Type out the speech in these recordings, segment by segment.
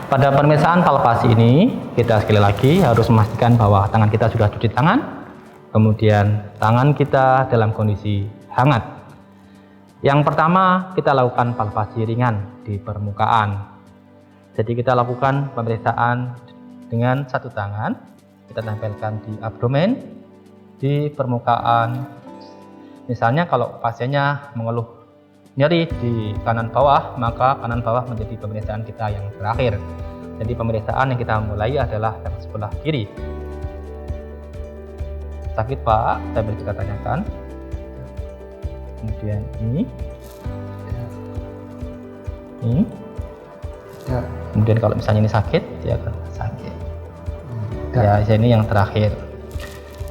Pada pemeriksaan palpasi ini, kita sekali lagi harus memastikan bahwa tangan kita sudah cuci tangan, kemudian tangan kita dalam kondisi hangat. Yang pertama, kita lakukan palpasi ringan di permukaan. Jadi kita lakukan pemeriksaan dengan satu tangan, kita tempelkan di abdomen, di permukaan. Misalnya kalau pasiennya mengeluh nyeri di kanan bawah, maka kanan bawah menjadi pemeriksaan kita yang terakhir. Jadi pemeriksaan yang kita mulai adalah yang sebelah kiri. Sakit Pak? Saya beri kita tanyakan. Kemudian ini. Ya. Kemudian kalau misalnya ini sakit, dia akan sakit. Ya, ini yang terakhir.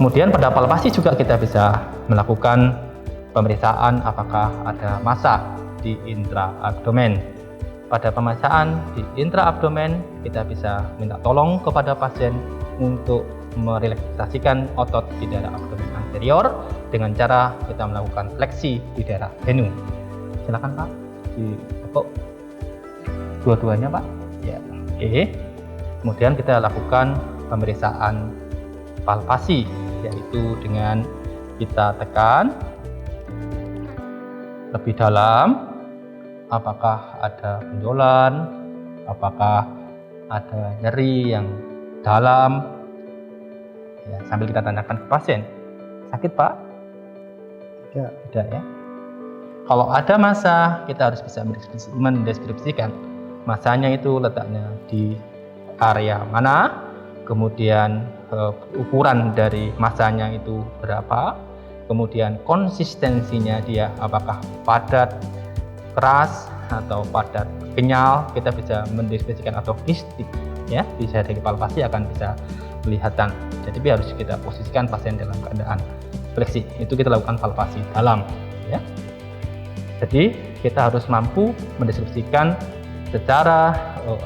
Kemudian pada palpasi juga kita bisa melakukan pemeriksaan apakah ada massa di intraabdomen. Pada pemeriksaan di intraabdomen, kita bisa minta tolong kepada pasien untuk merelaksasikan otot di daerah abdomen anterior dengan cara kita melakukan fleksi di daerah henu. Silakan Pak, ditekuk dua-duanya Pak. Ya, oke. Kemudian kita lakukan pemeriksaan palpasi, yaitu dengan kita tekan lebih dalam, apakah ada benjolan, apakah ada nyeri yang dalam, ya, sambil kita tanyakan ke pasien. Sakit Pak? Tidak ya. Kalau ada massa, kita harus bisa mendeskripsikan massanya itu letaknya di area mana, kemudian ukuran dari massanya itu berapa, kemudian konsistensinya dia apakah padat, keras, atau padat, kenyal. Kita bisa mendeskripsikan, atau kistik ya, bisa dari palpasi akan bisa kelihatan. Jadi harus kita posisikan pasien dalam keadaan fleksi. Itu kita lakukan palpasi dalam ya. Jadi kita harus mampu mendeskripsikan secara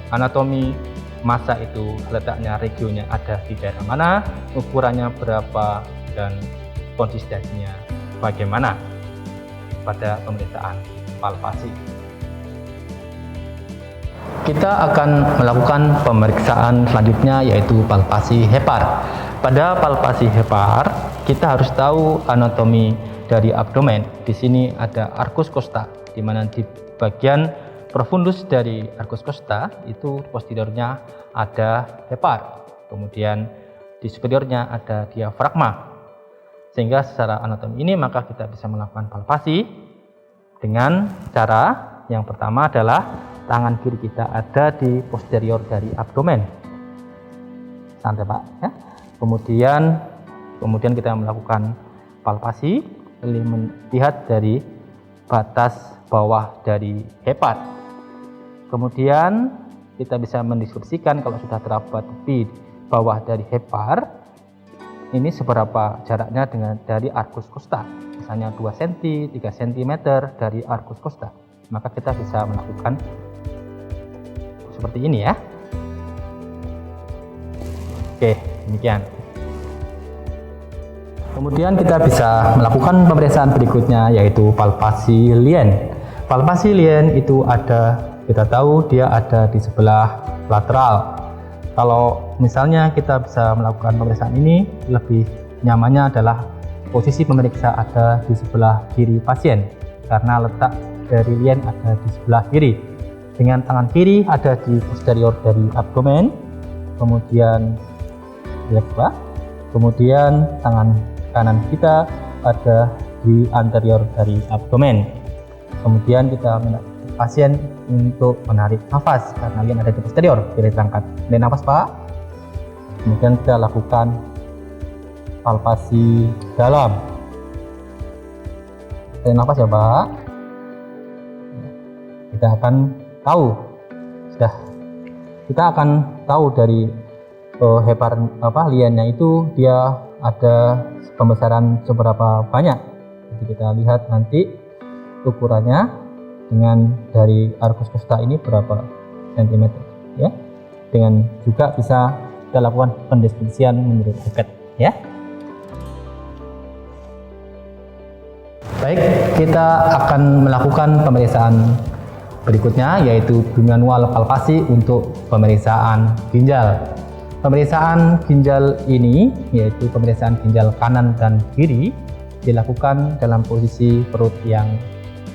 anatomi massa itu letaknya, regionnya ada di daerah mana, ukurannya berapa, dan konsistensinya bagaimana pada pemeriksaan palpasi. Kita akan melakukan pemeriksaan selanjutnya, yaitu palpasi hepar. Pada palpasi hepar, kita harus tahu anatomi dari abdomen. Di sini ada arcus costa, di mana di bagian profundus dari arcus costa itu posteriornya ada hepar, kemudian di superiornya ada diafragma. Sehingga secara anatomi ini maka kita bisa melakukan palpasi dengan cara yang pertama adalah tangan kiri kita ada di posterior dari abdomen. Santai Pak ya. Kemudian kita melakukan palpasi, melihat dari batas bawah dari hepar. Kemudian kita bisa mendeskripsikan kalau sudah terdapat di bawah dari hepar, ini seberapa jaraknya dari arcus costa. Misalnya 2 cm, 3 cm dari arcus costa. Maka kita bisa melakukan seperti ini ya. Oke, demikian. Kemudian kita bisa melakukan pemeriksaan berikutnya, yaitu palpasi lien. Palpasi lien itu kita tahu dia ada di sebelah lateral. Kalau misalnya kita bisa melakukan pemeriksaan ini, lebih nyamannya adalah posisi pemeriksa ada di sebelah kiri pasien, karena letak dari lien ada di sebelah kiri. Dengan tangan kiri ada di posterior dari abdomen, kemudian tangan kanan kita ada di anterior dari abdomen. Kemudian kita pasien untuk menarik nafas karena lien ada di posterior, kita angkat. Tarik nafas Pak. Kemudian kita lakukan palpasi dalam. Tarik nafas ya Pak. Kita akan tahu dari hepar liennya itu dia ada pembesaran seberapa banyak. Jadi kita lihat nanti ukurannya dengan dari arcus costa ini berapa sentimeter ya. Dengan juga bisa kita lakukan pendeskripsian menurut buket ya. Baik, kita akan melakukan pemeriksaan berikutnya yaitu bimanual palpasi untuk pemeriksaan ginjal. Pemeriksaan ginjal ini yaitu pemeriksaan ginjal kanan dan kiri dilakukan dalam posisi perut yang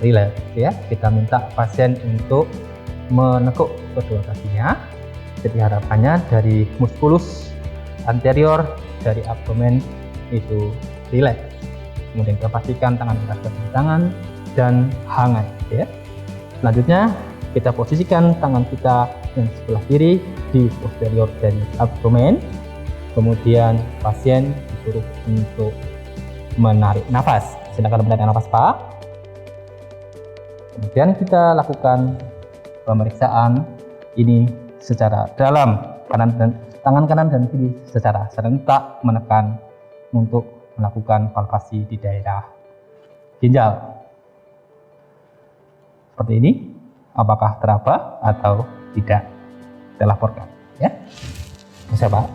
rileks ya. Kita minta pasien untuk menekuk kedua kakinya. Jadi harapannya dari muskulus anterior dari abdomen itu rileks. Kemudian kita pastikan tangan kita sebelah tangan dan hangat ya. Selanjutnya kita posisikan tangan kita yang sebelah kiri di posterior dari abdomen. Kemudian pasien disuruh untuk menarik nafas. Silakan menarik nafas, Pak. Kemudian kita lakukan pemeriksaan ini secara dalam, tangan kanan dan kiri secara serentak menekan untuk melakukan palpasi di daerah ginjal. Seperti ini, apakah teraba atau tidak? Kita laporkan ya. Bisa, Pak.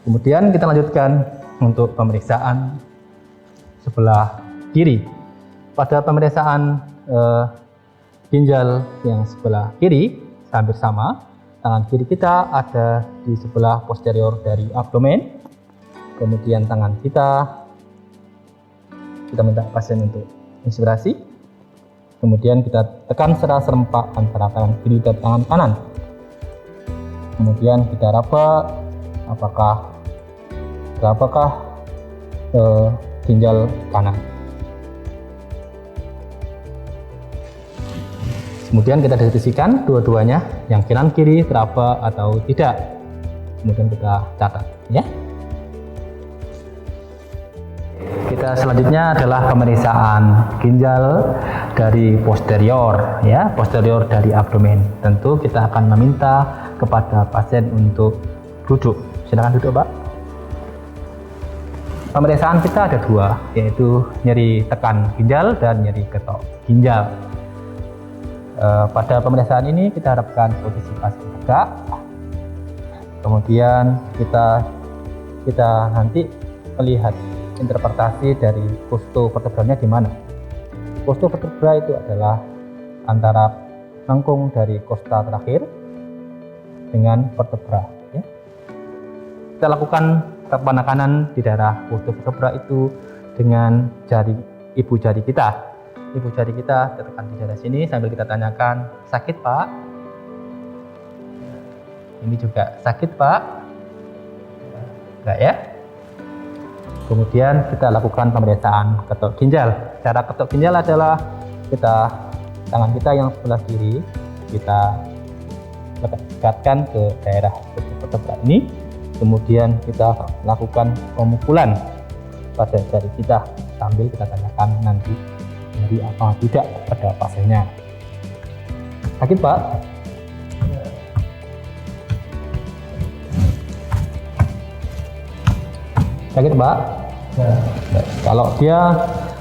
Kemudian kita lanjutkan untuk pemeriksaan sebelah kiri. Pada pemeriksaan ginjal yang sebelah kiri hampir sama. Tangan kiri kita ada di sebelah posterior dari abdomen. Kemudian tangan kita minta pasien untuk inspirasi. Kemudian kita tekan secara serempak antara tangan kiri dan tangan kanan. Kemudian kita raba apakah ginjal kanan. Kemudian kita diskusikan dua-duanya, yang kanan kiri teraba atau tidak. Kemudian kita catat ya. Kita selanjutnya adalah pemeriksaan ginjal dari posterior ya, posterior dari abdomen. Tentu kita akan meminta kepada pasien untuk duduk. Silakan duduk, Pak. Pemeriksaan kita ada dua, yaitu nyeri tekan ginjal dan nyeri ketok ginjal. Pada pemeriksaan ini kita harapkan posisi pasien tegak. Kemudian kita nanti melihat interpretasi dari costo vertebralnya di mana. Costo vertebra itu adalah antara lengkung dari costa terakhir dengan vertebra. Ya. Kita lakukan penekanan di daerah costo vertebra itu dengan ibu jari kita. Ibu jari kita tekan di daerah sini sambil kita tanyakan, sakit, Pak? Ini juga sakit, Pak? Enggak ya? Kemudian kita lakukan pemeriksaan ketok ginjal. Cara ketok ginjal adalah tangan kita yang sebelah kiri kita dekatkan ke daerah vertebra ini. Kemudian kita lakukan pemukulan pada jari kita sambil kita tanyakan nanti nyeri apa tidak pada pasiennya. Sakit, Pak? Sakit, Pak? Ya. Kalau dia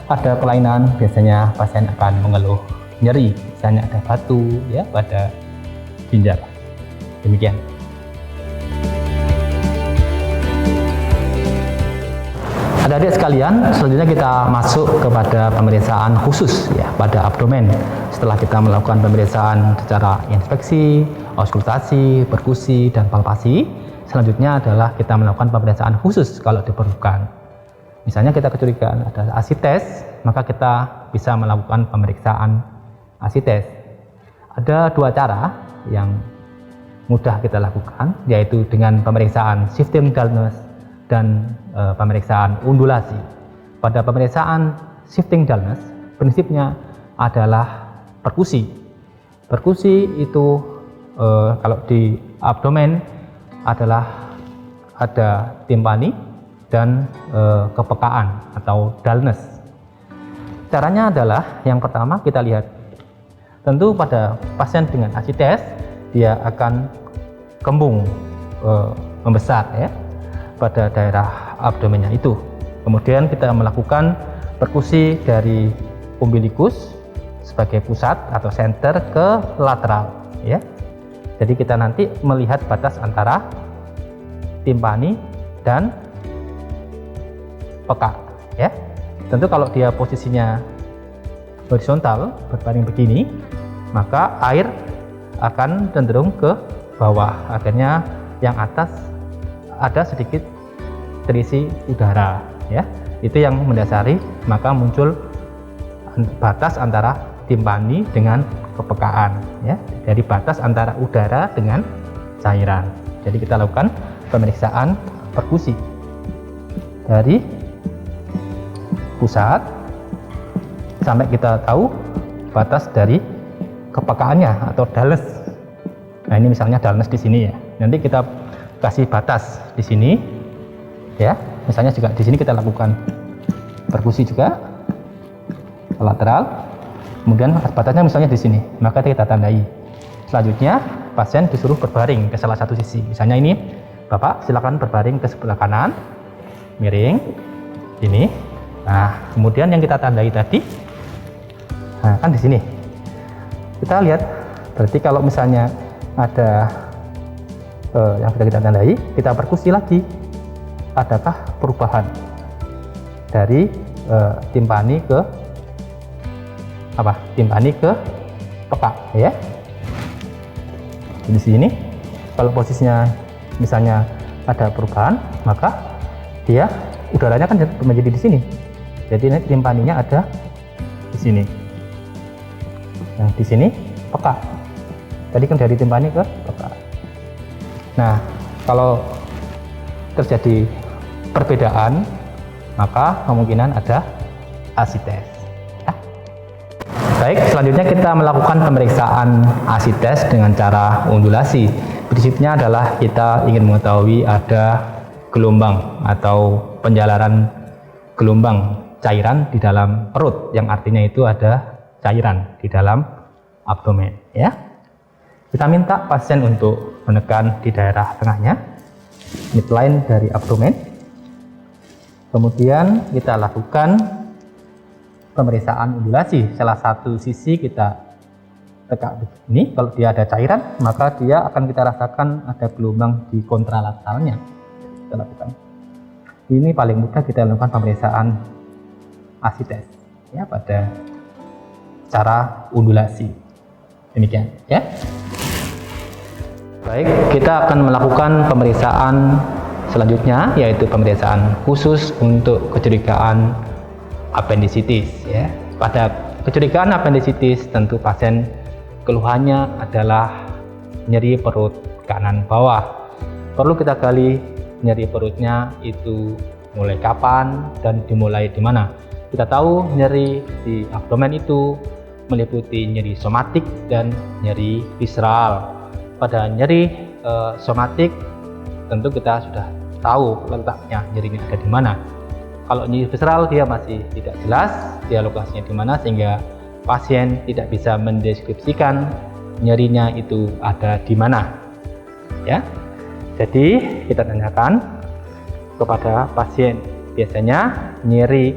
ada kelainan, biasanya pasien akan mengeluh nyeri, misalnya ada batu ya pada ginjal. Demikian. Adik-adik sekalian, selanjutnya kita masuk kepada pemeriksaan khusus ya pada abdomen. Setelah kita melakukan pemeriksaan secara inspeksi, auskultasi, perkusi, dan palpasi, selanjutnya adalah kita melakukan pemeriksaan khusus kalau diperlukan. Misalnya kita kecurigaan ada asites, maka kita bisa melakukan pemeriksaan asites. Ada dua cara yang mudah kita lakukan, yaitu dengan pemeriksaan shifting dullness dan pemeriksaan undulasi. Pada pemeriksaan shifting dullness, prinsipnya adalah perkusi. Perkusi itu kalau di abdomen adalah ada timpani dan kepekaan atau dullness. Caranya adalah yang pertama kita lihat, tentu pada pasien dengan asites dia akan kembung membesar ya pada daerah abdomennya itu. Kemudian kita melakukan perkusi dari umbilikus sebagai pusat atau center ke lateral ya. Jadi kita nanti melihat batas antara timpani dan peka ya. Tentu kalau dia posisinya horizontal berbaring begini, maka air akan cenderung ke bawah. Akhirnya yang atas ada sedikit terisi udara, ya. Itu yang mendasari maka muncul batas antara timpani dengan kepekaan, ya. Dari batas antara udara dengan cairan. Jadi kita lakukan pemeriksaan perkusi dari pusat sampai kita tahu batas dari kepekaannya atau dullness. Nah, ini misalnya dullness di sini ya. Nanti kita kasih batas di sini, ya. Misalnya juga di sini kita lakukan perkusi juga lateral. Kemudian batasnya misalnya di sini, maka kita tandai. Selanjutnya pasien disuruh berbaring ke salah satu sisi. Misalnya ini, Bapak silakan berbaring ke sebelah kanan, miring, ini. Nah, kemudian yang kita tandai tadi, nah kan di sini. Kita lihat, berarti kalau misalnya ada yang sudah kita tandai, kita perkusi lagi. Adakah perubahan dari timpani ke apa? Timpani ke peka, ya. Di sini, kalau posisinya misalnya ada perubahan, maka dia udaranya kan menjadi di sini. Jadi timpaninya ada di sini. Yang di sini peka. Tadi kan dari timpani ke peka. Nah, kalau terjadi perbedaan, maka kemungkinan ada asites. Ya. Baik, selanjutnya kita melakukan pemeriksaan asites dengan cara undulasi. Prinsipnya adalah kita ingin mengetahui ada gelombang atau penjalaran gelombang cairan di dalam perut, yang artinya itu ada cairan di dalam abdomen, ya. Kita minta pasien untuk menekan di daerah tengahnya, midline dari abdomen. Kemudian kita lakukan pemeriksaan undulasi. Salah satu sisi kita tekan ini, kalau dia ada cairan, maka dia akan kita rasakan ada gelombang di kontralateralnya. Kita lakukan. Ini paling mudah kita lakukan pemeriksaan asites, ya, pada cara undulasi. Demikian, ya. Baik, kita akan melakukan pemeriksaan selanjutnya, yaitu pemeriksaan khusus untuk kecurigaan appendicitis, ya. Pada kecurigaan appendicitis tentu pasien keluhannya adalah nyeri perut kanan bawah. Perlu kita gali nyeri perutnya itu mulai kapan dan dimulai di mana. Kita tahu nyeri di abdomen itu meliputi nyeri somatik dan nyeri visceral. Pada nyeri somatik tentu kita sudah tahu letaknya nyerinya ada di mana. Kalau nyeri visceral dia masih tidak jelas dia lokasinya di mana, sehingga pasien tidak bisa mendeskripsikan nyerinya itu ada di mana, ya. Jadi kita tanyakan kepada pasien, biasanya nyeri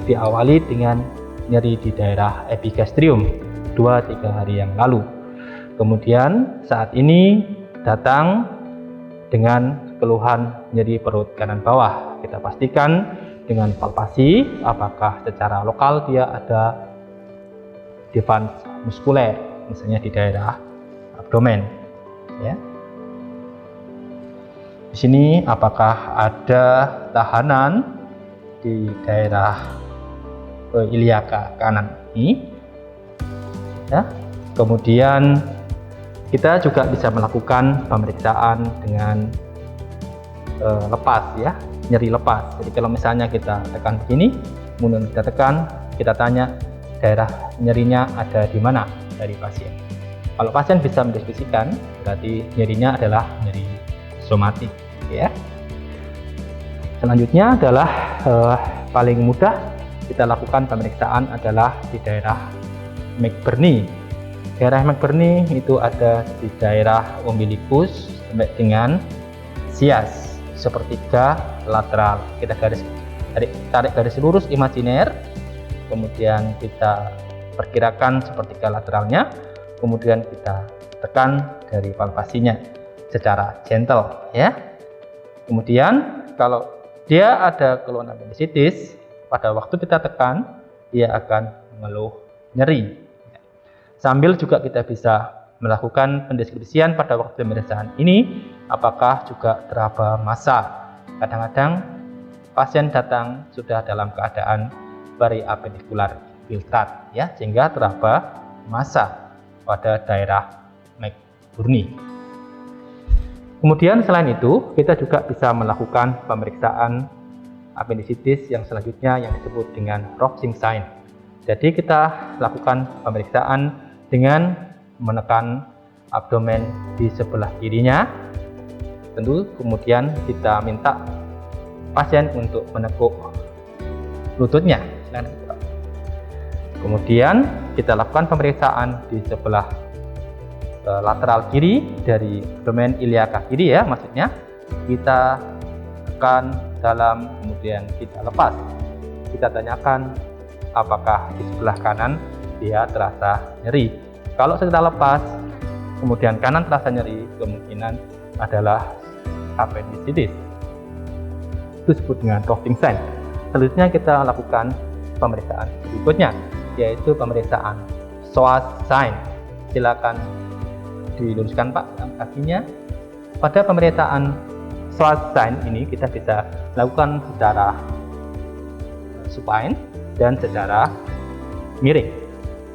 diawali dengan nyeri di daerah epigastrium 2-3 hari yang lalu. Kemudian saat ini datang dengan keluhan nyeri perut kanan bawah. Kita pastikan dengan palpasi apakah secara lokal dia ada defense muskuler, misalnya di daerah abdomen, ya. Di sini apakah ada tahanan di daerah iliaka kanan ini, ya. Kemudian kita juga bisa melakukan pemeriksaan dengan lepas, ya, nyeri lepas. Jadi kalau misalnya kita tekan begini, kemudian kita tekan, kita tanya daerah nyerinya ada di mana dari pasien. Kalau pasien bisa mendeskripsikan, berarti nyerinya adalah nyeri somatik, ya. Selanjutnya adalah paling mudah kita lakukan pemeriksaan adalah di daerah McBurney. Daerah McBurney itu ada di daerah umbilikus sampai dengan sias, sepertiga lateral. Kita tarik garis lurus imajiner, kemudian kita perkirakan sepertiga lateralnya, kemudian kita tekan dari palpasinya secara gentle, ya. Kemudian kalau dia ada keluhan appendicitis, pada waktu kita tekan dia akan mengeluh nyeri. Sambil juga kita bisa melakukan pendeskripsian pada waktu pemeriksaan ini, apakah juga teraba massa. Kadang-kadang pasien datang sudah dalam keadaan periapendikular infiltrat, ya, sehingga teraba massa pada daerah McBurney. Kemudian selain itu, kita juga bisa melakukan pemeriksaan apendisitis yang selanjutnya yang disebut dengan Roxing sign. Jadi kita lakukan pemeriksaan dengan menekan abdomen di sebelah kirinya. Tentu kemudian kita minta pasien untuk menekuk lututnya. Kemudian kita lakukan pemeriksaan di sebelah lateral kiri dari abdomen iliaka kiri, ya, maksudnya kita tekan dalam, kemudian kita lepas. Kita tanyakan apakah di sebelah kanan dia terasa nyeri. Kalau kita lepas kemudian kanan terasa nyeri, kemungkinan adalah apendisitis. Itu disebut dengan Roxing sign. Selanjutnya kita lakukan pemeriksaan berikutnya, yaitu pemeriksaan psoas sign. Silakan diluruskan Pak kakinya. Pada pemeriksaan psoas sign ini kita bisa lakukan secara supine dan secara miring.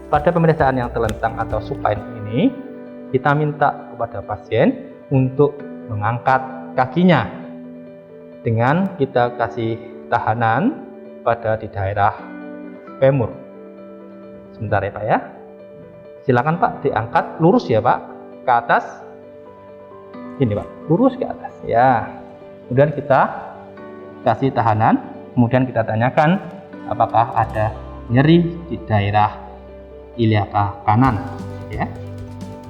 Pada pemeriksaan yang telentang atau supine ini, kita minta kepada pasien untuk mengangkat kakinya dengan kita kasih tahanan pada di daerah femur. Sebentar ya Pak ya. Silakan Pak diangkat lurus ya Pak ke atas. Ini Pak, lurus ke atas ya. Kemudian kita kasih tahanan, kemudian kita tanyakan apakah ada nyeri di daerah iliaka kanan ya.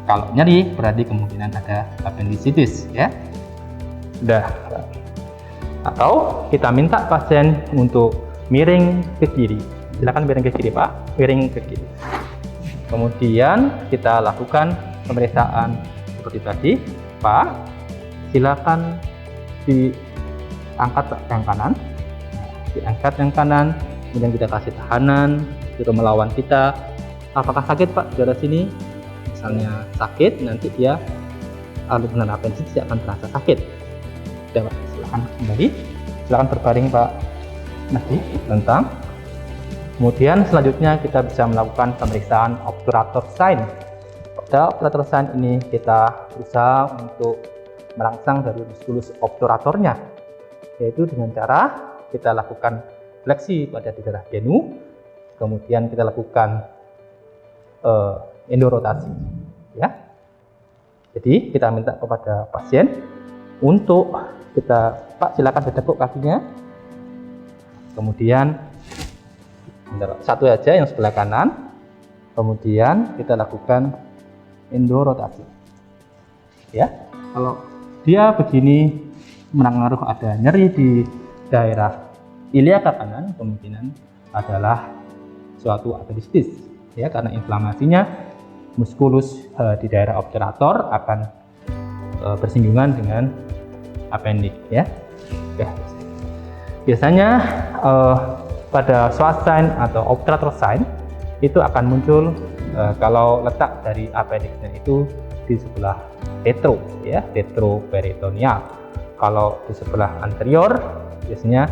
Kalau nyeri berarti kemungkinan ada apendisitis ya. Sudah. Atau kita minta pasien untuk miring ke kiri. Silakan miring ke kiri Pak, miring ke kiri. Kemudian kita lakukan pemeriksaan seperti tadi. Pak, silakan diangkat yang kanan. Diangkat yang kanan, kemudian kita kasih tahanan, suruh melawan kita. Apakah sakit Pak di daerah sini? Misalnya sakit, nanti dia alunan apendisitis akan terasa sakit. Ya, Pak. Silakan kembali, silakan berbaring Pak. Nanti tentang. Kemudian selanjutnya kita bisa melakukan pemeriksaan obturator sign. Pada obturator sign ini kita berusaha untuk merangsang dari muskulus obturatornya, yaitu dengan cara kita lakukan fleksi pada di daerah genu, kemudian kita lakukan endorotasi ya. Jadi kita minta kepada pasien untuk Pak silakan ditekuk kakinya, kemudian satu aja yang sebelah kanan, kemudian kita lakukan endorotasi ya. Kalau dia begini mengaruh ada nyeri di daerah iliaka kanan, kemungkinan adalah suatu apendisitis ya, karena inflamasinya muskulus di daerah obturator akan bersinggungan dengan appendix ya. Biasanya pada psoas sign atau obturator sign itu akan muncul kalau letak dari appendixnya itu di sebelah retro ya, retroperitoneal. Kalau di sebelah anterior biasanya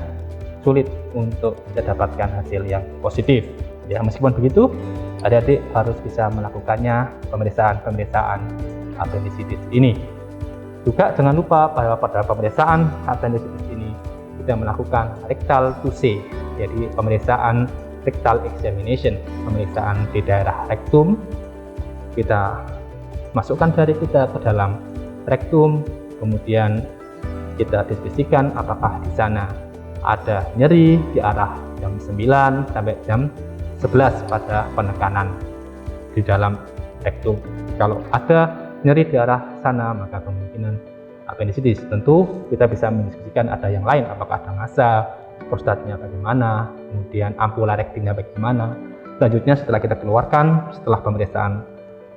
sulit untuk kita dapatkan hasil yang positif ya. Meskipun begitu, adik-adik harus bisa melakukannya pemeriksaan appendisitis ini. Juga jangan lupa bahwa pada pemeriksaan appendisitis ini kita melakukan rectal 2C, jadi pemeriksaan rectal examination, pemeriksaan di daerah rektum. Kita masukkan jari kita ke dalam rektum, kemudian kita diskusikan apakah di sana ada nyeri di arah jam 9 sampai jam 11 pada penekanan di dalam rektum. Kalau ada nyeri di arah sana, maka kemungkinan apendisitis. Tentu kita bisa mendiskusikan ada yang lain, apakah ada massa, prostatnya bagaimana, kemudian ampula rektumnya bagaimana. Selanjutnya setelah kita keluarkan, setelah pemeriksaan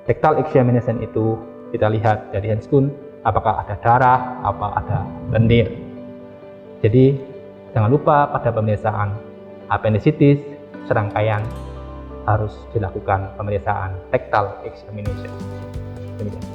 rectal examination itu, kita lihat dari handscoon apakah ada darah, apa ada lendir. Jadi jangan lupa pada pemeriksaan apendisitis serangkaian harus dilakukan pemeriksaan rectal examination. Demikian.